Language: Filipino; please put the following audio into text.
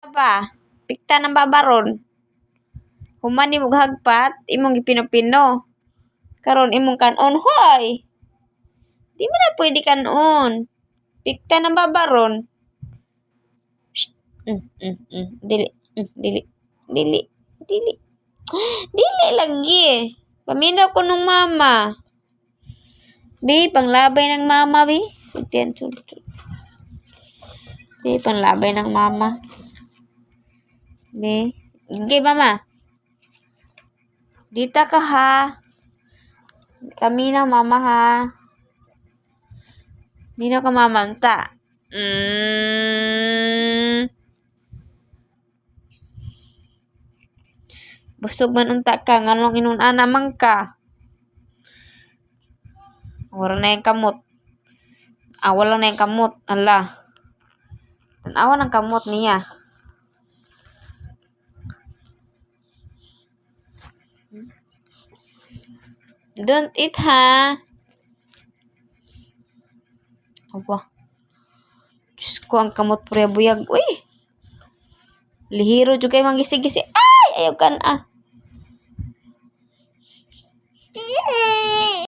Ba? Pikta ng babaron. Human imong hagpat, imong gipino-pino. Karon imong kanon, hoy! Di mo na pwede kanon. Pikta ng babaron. Shh. Dili. Dili. Dili. Dili. Dili lagi. Paminaw ko nung mama. Bi, panglabay ng mama, bi. Sultian, sultian. Bi, panglabay ng mama. Bi. Sige, mama. Dita ka, ha. Kami na, mama, ha. Di na ka mamanta. Busog man unta ka, nganong inunana man ka. Wala na yung kamot. Wala na yung kamot. Ala. Tanawa ng kamot niya. Don't eat, ha? Aba. Diyos ko, ang kamot prebuyag. Uy! Lihiro juga yung gisi-gisi. Ay! Ayaw ka na.